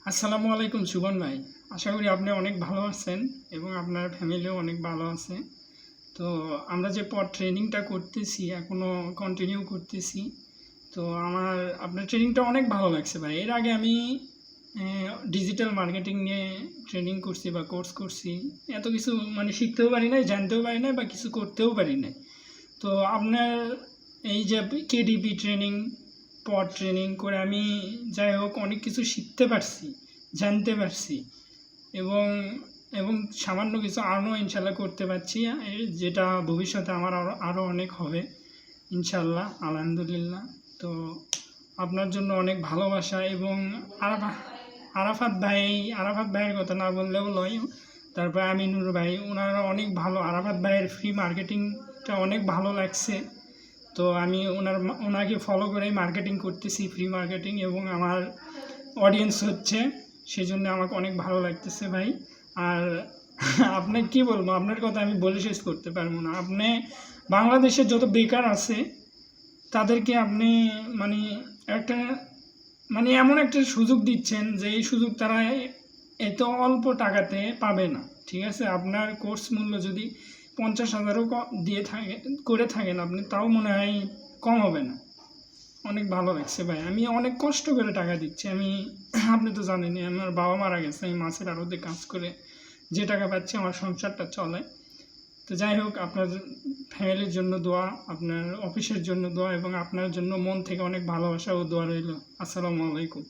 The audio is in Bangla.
আসসালামু আলাইকুম শুভন ভাই। আশা করি আপনি অনেক ভালো আছেন এবং আপনার ফ্যামিলিও অনেক ভালো আছে। তো আমরা যে ট্রেনিংটা করতেছি এখনও কন্টিনিউ করতেছি। তো আপনার ট্রেনিংটা অনেক ভালো লাগছে ভাই। এর আগে আমি ডিজিটাল মার্কেটিং নিয়ে ট্রেনিং করছি বা কোর্স করছি। এত কিছু শিখতেও পারি নাই, জানতেও পারি নাই বা কিছু করতেও পারি নাই। তো আপনার এই যে কেডিপি ট্রেনিং ট্রেনিং করে আমি যাই হোক অনেক কিছু শিখতে পারছি, জানতে পারছি এবং এবং সামান্য কিছু আর্নও ইনশাল্লাহ করতে পারছি, যেটা ভবিষ্যতে আমার আরও অনেক হবে ইনশাল্লাহ, আলহামদুলিল্লাহ। তো আপনার জন্য অনেক ভালোবাসা এবং আরাফাত ভাইয়ের কথা না বললেও নয়। তারপরে আমিনুর ভাই, ওনারা অনেক ভালো। আরাফাত ভাইয়ের ফ্রি মার্কেটিংটা অনেক ভালো লাগছে। তো আমি ওনাকে ফলো করেই মার্কেটিং করতেছি, ফ্রি মার্কেটিং, এবং আমার অডিয়েন্স হচ্ছে, সেজন্য আমাকে অনেক ভালো লাগতেছে ভাই। আর আপনি কি বলবো, আপনার কথা আমি বলে শেষ করতে পারবো না। আপনি বাংলাদেশের যত বেকার আছে তাদেরকে আপনি একটা এমন একটা সুযোগ দিচ্ছেন যে এই সুযোগ তারা এত অল্প টাকাতে পাবে না। ঠিক আছে, আপনার কোর্স মূল্য যদি 50,000ও করে থাকেন আপনি, তাও মনে হয় কম হবে না। অনেক ভালো লাগছে ভাই। আমি অনেক কষ্ট করে টাকা দিচ্ছি। আপনি তো জানেনই, আমার বাবা মারা গেছে, আমি মাছের আড়তে কাজ করে যে টাকা পাচ্ছি আমার সংসারটা চলে। তো যাই হোক, আপনার ফ্যামিলির জন্য দোয়া, আপনার অফিসের জন্য দোয়া এবং আপনার জন্য মন থেকে অনেক ভালোবাসা ও দোয়া রইল। আসসালামু আলাইকুম।